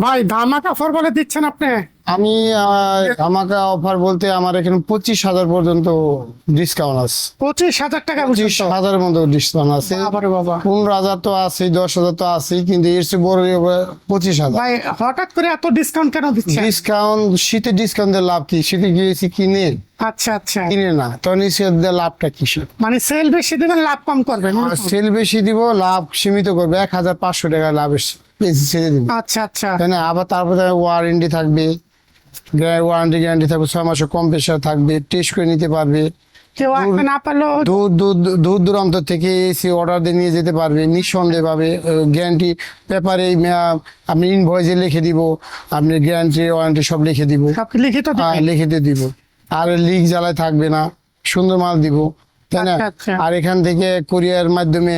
ভাই ধামাকা অফার বলে দিচ্ছেন আপনি। আমি আমাকে অফার বলতে আমার এখানে 25,000 পর্যন্ত ডিসকাউন্ট আছে। 25,000 টাকা 25,000-এর মতো ডিসকাউন্ট আছে। বাবারে বাবা, 15,000 তো আছে, 10,000 তো আছে, কিন্তু এর চেয়ে বড় 25,000। ভাই হঠাৎ করে এত ডিসকাউন্ট কেন দিচ্ছেন? ডিসকাউন্ট শীতে ডিসকাউন্ট দিয়ে লাভ কি? শীতে গিয়েছি কিনে আচ্ছা আচ্ছা, কিনে না, তখন শীতে লাভটা কিসের? মানে সেল বেশি দিবেন লাভ কম করবেন। সেল বেশি দিব, লাভ সীমিত করবে। 1,500 টাকা লাভ বেশি ছেড়ে দিব, আচ্ছা আচ্ছা, তাই না? আবার তারপরে ওয়ারেন্টি থাকবে, গ্যারান্টি থাকবে, 6 মাসের কম্প্রেসার থাকবে, টেস্ট করে নিতে পারবে। কেউ আসবে না পারলেও দূর দূরান্ত থেকে এসে অর্ডার দিয়ে নিয়ে যেতে পারবে নিঃসন্দেহে পাবে। গ্যারান্টি পেপারে আপনি ইনভয়েসে লিখে দিব, আপনি গ্যারান্টি ওয়ারেন্টি সব লিখে দিব, সব লিখিত দিবেন? লিখে দিব। আর লিক জ্বালায় থাকবে না, সুন্দর মাল দিব, তাই না? আচ্ছা, আচ্ছা। আর এখান থেকে কুরিয়ার মাধ্যমে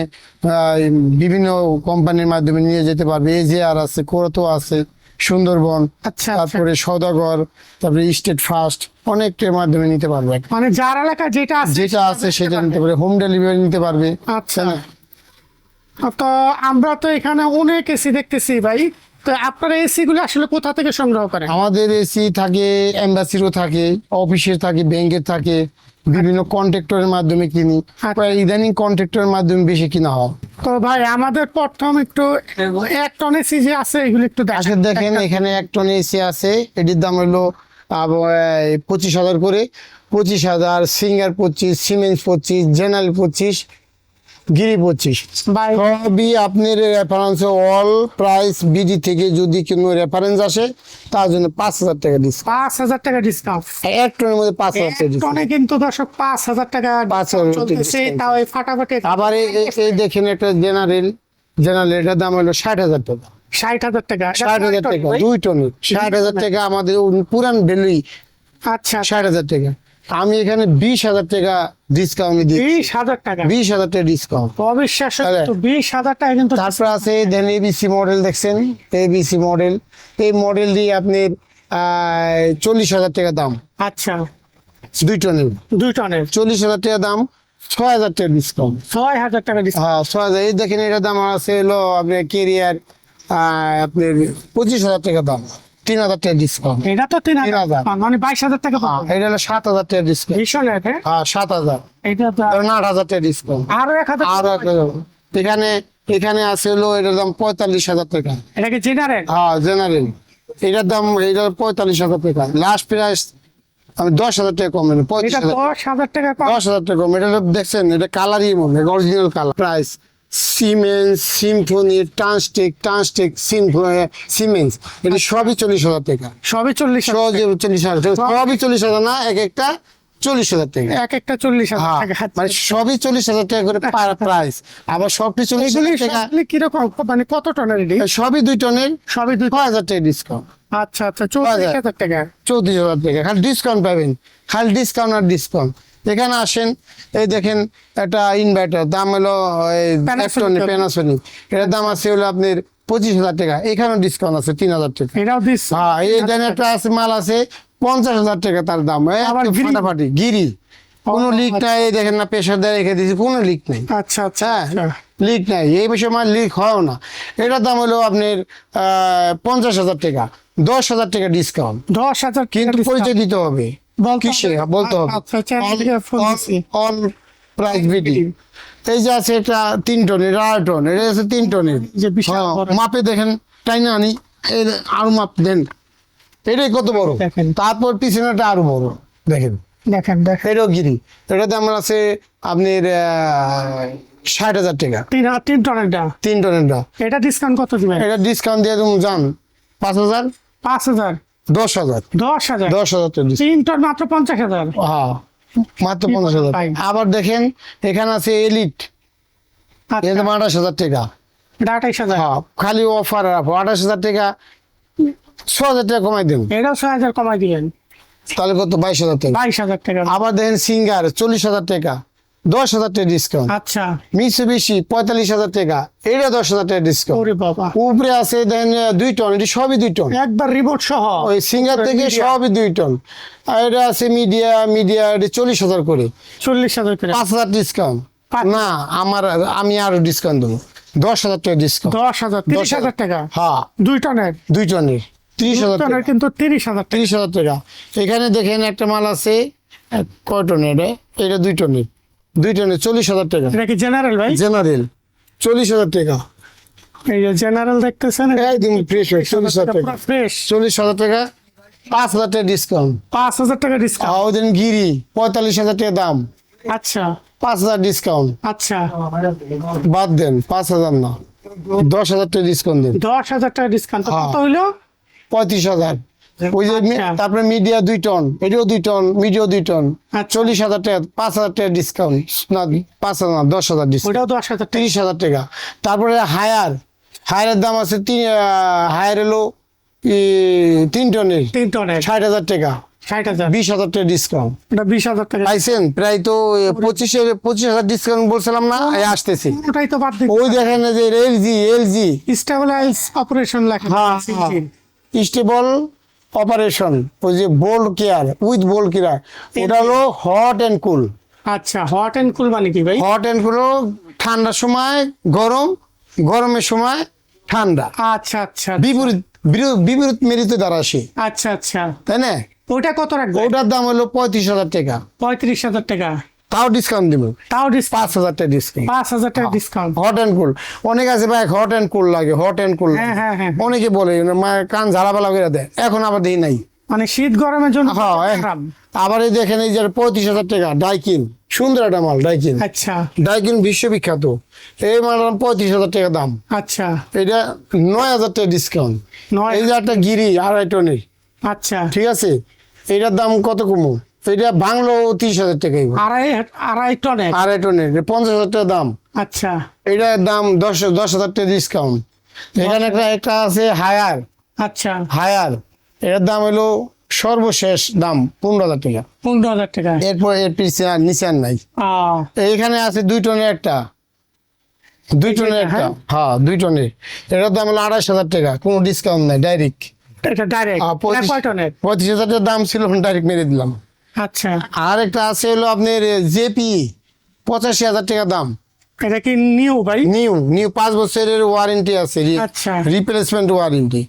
বিভিন্ন কোম্পানির মাধ্যমে নিয়ে যেতে পারবে। এজিআর আছে, কোরতো আছে, সুন্দরবন, আচ্ছা, তারপরে সওদাগর, তারপরে স্টেট ফার্স্ট, অনেকটার মাধ্যমে নিতে পারবে। মানে যার এলাকায় যেটা আছে সেটা নিতে পারবে, হোম ডেলিভারি নিতে পারবে। আচ্ছা, তো আমরা তো এখানে অনেক এসি দেখতেছি ভাই, তো আপনারা এসি গুলো আসলে কোথা থেকে সংগ্রহ করেন? আমাদের এসি থাকে, এম্বাসিরও থাকে, অফিসের থাকে, ব্যাংকের থাকে, বিভিন্ন কন্ট্রাক্টরের মাধ্যমে কিনি। প্রায় ইদানিং কন্ট্রাক্টরের মাধ্যমে বেশি কিনা হয়। তো ভাই আমাদের প্রথম একটু 1 টন এসি যে আছে এগুলো একটু আসলে দেখেন, এখানে 1 টন এসি আছে, এটির দাম হলো 25,000 করে। 25,000, সিঙ্গার 25, সিমেন্স 25, জেনারেল 25, গিরি 25। ভাই সবই আপনার রেফারেন্স, অল প্রাইস বিডি থেকে যদি কোনো রেফারেন্স আসে তার জন্য 5,000 টাকা ডিসকাউন্ট। 5,000 টাকা ডিসকাউন্ট। 1 টনের মধ্যে 5,000 টাকা ডিসকাউন্ট। টনে কিন্তু দর্শক 5,000 টাকা 5,000 চলতেছে, তাও এই ফাটাফাটি। আবার এই দেখেন একটা জেনারেল, এটার দাম হলো 60,000 টাকা। 60,000 টাকা। 60,000 টাকা 2 টনের, 60,000 টাকা আমাদের পুরান ভ্যালুই আচ্ছা, 60,000 টাকা। আমি এখানে 20,000 টাকা ডিসকাউন্ট দিই। 20,000 টাকা 20,000 টাকা ডিসকাউন্ট। অবিশ্বাস্য, তাহলে? তো 20,000 টাকা কিন্তু। তারপর আছে দেন এবিসি মডেল, দেখছেন এবিসি মডেল, এই মডেল দিয়ে আপনি 40,000 টাকা দাম। আচ্ছা, 2 টনের 2 টনের 40,000 টাকা দাম, 6,000 টাকা ডিসকাউন্ট। 6,000 টাকা ডিসকাউন্ট। হ্যাঁ 6,000। এই দেখেন এটার দাম আছে হলো আপনার কেরিয়ার, আপনার 25,000 টাকা দাম, 3,000 টাকা ডিসকাউন্ট। এটা তো 3,000, 3,000, মানে 22,000 টাকা পাবো। এটা হলো 7,000 টাকা ডিসকাউন্ট। ভীষণ রেটে। হ্যাঁ 7,000, এটা তো 8,000 টাকা ডিসকাউন্ট। আরো 1,000। আরো এখানে আছে হলো এটার দাম 45,000 টাকা। এটা কি জেনারেল? হ্যাঁ জেনারেল, এটার দাম 45,000 টাকা। লাস্ট প্রাইস আমি 10,000 টাকা কম, এটা 25,000, 10,000 টাকা কম। 10,000 টাকা কম। এটা দেখছেন, এটা কালারই মনে original colour. Price siemens, Symphony, ট্রান্সটেক, siemens, এটা সবই 40,000 টাকা। সবই 40,000 সবই 40,000 টাকা, সবই 40,000 না, এক একটা 40,000 টাকা। এক একটা 40,000 হ্যাঁ, টাকা। মানে সবই 40,000 টাকা করে প্রাইস। আবার সবটি 40,000 টাকা, এগুলি কিরকম, মানে কত টনের এটি? সবই 2 টনের, সবই 2। 6,000 টাকা ডিসকাউন্ট। আচ্ছা আচ্ছা, 34,000 টাকা। 34,000 টাকা খালি ডিসকাউন্ট পাবেন, খালি ডিসকাউন্ট আর ডিসকাউন্ট। এখানে আসেন, এই দেখেন একটা ইনভার্টার, দাম হলো প্যানাসোনিক, এটার দাম আছে হলো আপনার 25,000 টাকা। এখানেও ডিসকাউন্ট আছে 3,000 টাকা। এটাও দিস। হ্যাঁ, এই জেনারেটর আছে, মাল আছে 50,000 টাকা তার দাম। আবার গিরি। ফাটাফাটি গিরি, কোনো লিক নাই। এই দেখেন না, প্রেশার দিয়ে রেখে দিয়েছি, কোনো লিক নেই। আচ্ছা আচ্ছা, হ্যাঁ, লিক নাই, এই বিষয়ে আমার লিক হয়ও না। এটার দাম হলো আপনার 50,000 টাকা, 10,000 টাকা ডিসকাউন্ট। 10,000 কিন্তু পরিচয় দিতে হবে, বলতে কিসে বলতে হবে, আচ্ছা, চ্যানেল থেকে ফোন দিছি। On price BD. এই যে আছে এটা 3 টনের, 2.5 টন, এটা আছে 3 টনের। যে বিশাল হ্যাঁ, বড়। মাপে দেখেন, তাই না? আনি আরো মাপ দেন, এটাই কত বড়। দেখেন। তারপর পিছনেটা আরো বড়, দেখেন দেখেন দেখেন, এটাও গিরি। এটার দাম আছে আপনার 60,000 টাকা। 3 টনেরটা। 3 টনেরটা। এটা ডিসকাউন্ট কত দিবেন? এটা ডিসকাউন্ট দিয়ে তুমি যান 5,000, 5,000, 10,000, 10,000। 10,000 টাকা discount। 3 টন মাত্র 50,000। হ্যাঁ, মাত্র 50,000। ভাই। আবার দেখেন এখানে আছে এলিট, আচ্ছা, এটা 28,000 টাকা। এটা 28,000। হ্যাঁ, খালি অফার 28,000 টাকা, 6,000 টাকা কমাই দেন, এটাও 6,000 কমাই দিবেন, তাহলে কত? 22,000 টাকা। 22,000 টাকা। আবার দেখেন সিঙ্গার 40,000 টাকা, 10,000 টাকা ডিসকাউন্ট। আচ্ছা, মিৎসুবিশি 45,000 টাকা, এটা 10,000 টাকা ডিসকাউন্ট। ওরে বাবা, উপরে আছে দেন 2 টন, এটি সবই 2 টন। একবার রিমোট সহ। ওই সিঙ্গার থেকে Media। সবই 2 টন। আর এটা আছে মিডিয়া, এটা 40,000 করে, 40,000 করে। 5,000 ডিসকাউন্ট। পাঁচ। না, আমি আরো ডিসকাউন্ট দেবো, 10,000 টাকা ডিসকাউন্ট। 10,000 30,000 টাকা হ্যাঁ 2 টনের 2 টনের 30,000 টাকা। টনের কিন্তু 30,000 টাকা। 30,000 টাকা। এখানে দেখেন একটা মাল আছে কয় টনের এটা 2 টনের 40,000 টাকা। এটা কি জেনারেল ভাই? জেনারেল 40,000 টাকা। এই যে জেনারেল দেখতেছেন একদম ফ্রেশ 40,000 টাকা। ফ্রেশ 40,000 টাকা 5,000 টাকা ডিসকাউন্ট। 5,000 টাকা ডিসকাউন্ট। আউদিন গিরি 45,000 টাকা দাম, আচ্ছা 5,000 ডিসকাউন্ট। আচ্ছা বাদ দেন 5,000 না 10,000 টাকা ডিসকাউন্ট দেন। 10,000 টাকা ডিসকাউন্ট। হ্যাঁ। কত হইলো? 35,000। ওই যে আচ্ছা। তারপরে মিডিয়া 2 টন, এটাও 2 টন, মিডিয়া 2 টন, আচ্ছা। 40,000 টাকা 5,000 টাকা ডিসকাউন্ট। না 5,000 না 10,000 ডিসকাউন্ট। ওটাও 10,000 টাকা। 30,000 টাকা। তারপরে হায়ারের দাম আছে হায়ার হলো 3 টনের 3 টনের 60,000 টাকা, 60,000। 20,000 টাকা ডিসকাউন্ট। ওটা 20,000 টাকা। পাইছেন প্রায় তো 25,000 ডিসকাউন্ট বলছিলাম না, এই আসতেছি। ওটাই তো বাদ দিন। ওই দেখেন যে এলজি স্টেবিলাইজ অপারেশন লেখা আছে। স্টেবল অপারেশন, ওই যে bold care with bold care, ওটা হলো হট অ্যান্ড কুল। আচ্ছা হট এন্ড কুল মানে কি ভাই? হট অ্যান্ড কুল ঠান্ডার সময় গরম, গরমের সময় ঠান্ডা, আচ্ছা আচ্ছা বিপরীত বিপরীত মেরিতে দাঁড়াসে, আচ্ছা আচ্ছা। তাই না? ওটা কত রাখবে? ওটার দাম হলো 35,000 টাকা। 35,000 টাকা। তাও ডিসকাউন্ট দিব, তাও ডিসকাউন্ট 5,000 টাকা ডিসকাউন্ট। 5,000 টাকা ডিসকাউন্ট। হট অ্যান্ড কুল অনেক আছে ভাই, হট অ্যান্ড কুল লাগে, হট অ্যান্ড কুল। হ্যাঁ, হ্যাঁ, হ্যাঁ। অনেকে বলে কান ঝালাপালা করে দেয়, এখন আবার দেই নাই। মানে শীত গরমের জন্য হ্যাঁ খারাপ। আবার এই দেখেন এই যে 35,000 টাকা ডাইকিন, সুন্দর একটা মাল ডাইকিন। আচ্ছা ডাইকিন বিশ্ববিখ্যাত, এই মালটার 35,000 টাকা দাম। আচ্ছা এটা 9,000 টাকা ডিসকাউন্ট। 9,000 এই যে একটা গিরি 2.5 টনের, আচ্ছা ঠিক আছে, এটার দাম কত কমু? এটা বাংলো 30,000 টাকাই, আড়াই টনের। 2.5 টনের 50,000 টাকা দাম। আচ্ছা এটার দাম 10,000 টাকা ডিসকাউন্ট। এখানে একটা আছে হায়ার, আচ্ছা হায়ার এটার দাম হলো সর্বশেষ দাম 15,000 টাকা। 15,000 টাকা। এরপর এর পিছিয়ে আর নিচে আর নাই। আহ, এইখানে আছে 2 টনের একটা, 2 টনের একটা, হ্যাঁ 2 টনের, এটার দাম হলো 28,000 টাকা, কোনো ডিসকাউন্ট নাই, ডাইরেক্ট। এটা ডাইরেক্ট কয় টনের? 25,000 টাকা দাম ছিল, ডাইরেক্ট মেরে দিলাম। আচ্ছা আর একটা আছে হলো আপনার জেপি 85,000 টাকা দাম, এটা কি নিউ ভাই? নিউ 5 বছরের ওয়ারেন্টি আছে, আচ্ছা। Replacement warranty.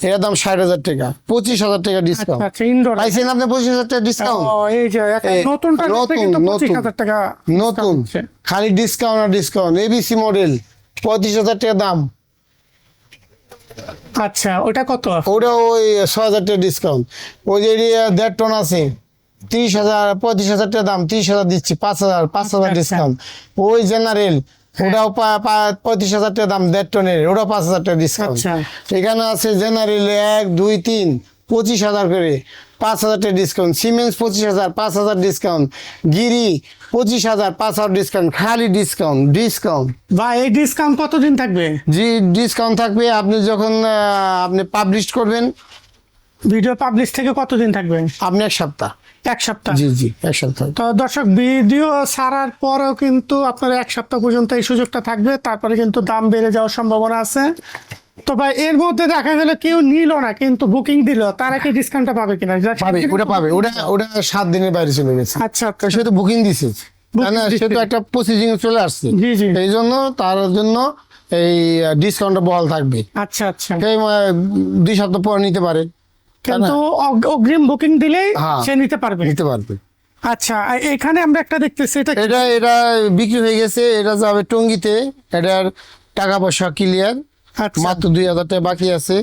এর দাম 60,000 টাকা, 25,000 টাকা ডিসকাউন্ট। আচ্ছা ইনডোর। পাইছেন আপনি 25,000 টাকা ডিসকাউন্ট। এই যে একটা এই, নতুনটা নতুন, কিন্তু নতুন। 25,000 টাকা নতুন হচ্ছে। খালি ডিসকাউন্ট আর ডিসকাউন্ট। এবিসি মডেল 35,000 টাকা দাম, আচ্ছা ওটা কত? ওটা ওই 6,000 টাকা ডিসকাউন্ট। ওই যে 1.5 টন আছে 30,000, 35,000 টাকা দাম, 30,000 দিচ্ছি, 5,000 আচ্ছা। ডিসকাউন্ট। ওই জেনারেল ওটাও 35,000 টাকা দাম, 1.5 টনের, ওটাও 5,000 টাকা ডিসকাউন্ট। আচ্ছা। এখানে আছে জেনারেল 1, 2, 3 25,000 করে, 5,000 টাকা ডিসকাউন্ট। Siemens 25,000, 5,000 discount. গিরি 25,000, 5,000 ডিসকাউন্ট। খালি ডিসকাউন্ট ডিসকাউন্ট। ভাই এই ডিসকাউন্ট কতদিন থাকবে? জি ডিসকাউন্ট থাকবে আপনি যখন আপনি পাবলিশ করবেন, ভিডিও পাবলিশ থেকে কতদিন থাকবে? আপনি 1 সপ্তাহ। 1 সপ্তাহ। জি 1 সপ্তাহ। তো দর্শক ভিডিও ছাড়ার পরেও কিন্তু আপনার 1 সপ্তাহ পর্যন্ত এই সুযোগটা থাকবে, তারপরে কিন্তু দাম বেড়ে যাওয়ার সম্ভাবনা আছে। তো ভাই এর মধ্যে দেখা গেল কেউ নিল না কিন্তু বুকিং দিল, তারা কি ডিসকাউন্টটা পাবে কিনা? পাবে, ওটা পাবে, ওটা 7 দিনের বাইরে চলে গেছে। আচ্ছা তো সে তো বুকিং দিছে, তাই না? সে তো একটা প্রসিজিং চলে আসছে। জি, জি। এই জন্য তার জন্য এই ডিসকাউন্টটা বহাল থাকবে। আচ্ছা আচ্ছা। সেই 2 সপ্তাহ পর নিতে পারে, কিন্তু অগ্রিম বুকিং দিলেই হ্যাঁ। সে নিতে পারবে। নিতে পারবে। আচ্ছা এখানে আমরা একটা দেখতেছি, এটা কি? এটা বিক্রি হয়ে গেছে, এটা যাবে টঙ্গিতে। এটার টাকা পয়সা ক্লিয়ার, আচ্ছা মাত্র 2,000 টাকা বাকি আছে।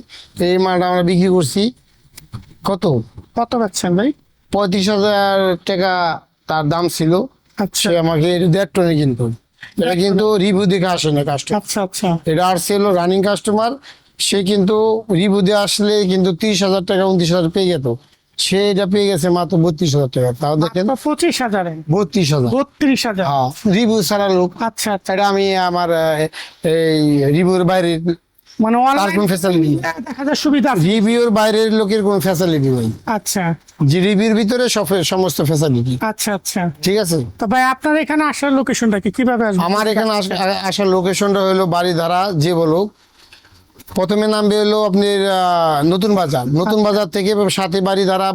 এই মালটা আমরা বিক্রি করছি কত? কত পাচ্ছেন ভাই? 35,000 টাকা তার দাম ছিল। আচ্ছা সে আমাকে 1.5 টনে কিন্তু, এটা কিন্তু রিভিউ দেখে আসে না কাস্টমার। আচ্ছা আচ্ছা এটা আসছে হলো রানিং কাস্টমার, সে কিন্তু রিভিউ দিয়ে আসলে কিন্তু 30,000 টাকা 29,000 পেয়ে যেত, সে এটা পেয়ে গেছে মাত্র 32,000 টাকা। তাও দেখেন 25,000 32,000। 32,000। হ্যাঁ রিভিউ ছাড়া লোক। আচ্ছা আচ্ছা। এটা আমি আমার এই রিভিউর বাইরে মানে তার কোন ফ্যাসিলিটি, দেখা যায় সুবিধা আছে। রিভিউর বাইরের লোকের কোন ফ্যাসিলিটি নেই, আচ্ছা যে রিভিউর ভিতরে সমস্ত ফ্যাসিলিটি। আচ্ছা আচ্ছা। ঠিক আছে। তো ভাই আপনার এখানে আসার লোকেশনটা কি, কিভাবে আসবে? আমার এখানে আসার লোকেশনটা হলো বাড়িধারা যে বলো প্রথমে নামবে হলো আপনার নতুন বাজার থেকে সাথে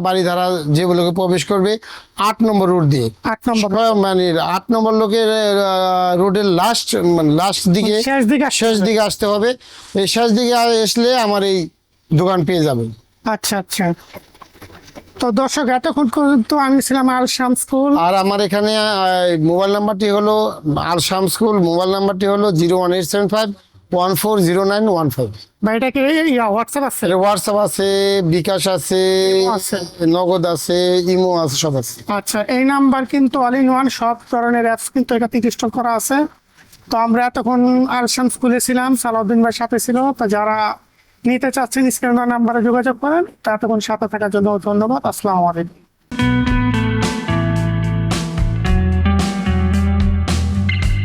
বাড়িধারা যেগুলোকে প্রবেশ করবে 8 নম্বর রোড দিয়ে। 8 নম্বর মানে 8 নম্বর লোকের রোডের লাস্ট দিকে শেষ দিকে আসতে হবে। এই শেষ দিকে আসলে আমার এই দোকান পেয়ে যাবেন। আচ্ছা আচ্ছা। তো দর্শক, এতক্ষণ পর্যন্ত আমি ছিলাম আল শামস স্কুল। আর আমার এখানে মোবাইল নাম্বারটি হলো আল শামস স্কুল, মোবাইল নাম্বারটি হলো 01875140915। বা এটা কি হোয়াটসঅ্যাপ আছে? হোয়াটসঅ্যাপ আছে, বিকাশ আছে, আছে। নগদ আছে, ইমো আছে, সব আছে। আচ্ছা, এই নাম্বার কিন্তু অল ইন ওয়ান, সব ধরনের অ্যাপস কিন্তু এটাতে ইনস্টল করা আছে। তো আমরা এতক্ষণ আল শামস স্কুলে ছিলাম, সালাউদ্দিন ভাই সাথে ছিল। তো যারা নিতে চাচ্ছেন স্ক্রিনে নাম্বারে যোগাযোগ করেন। তো এতক্ষণ সাথে থাকার জন্য ধন্যবাদ। আসসালামু আলাইকুম।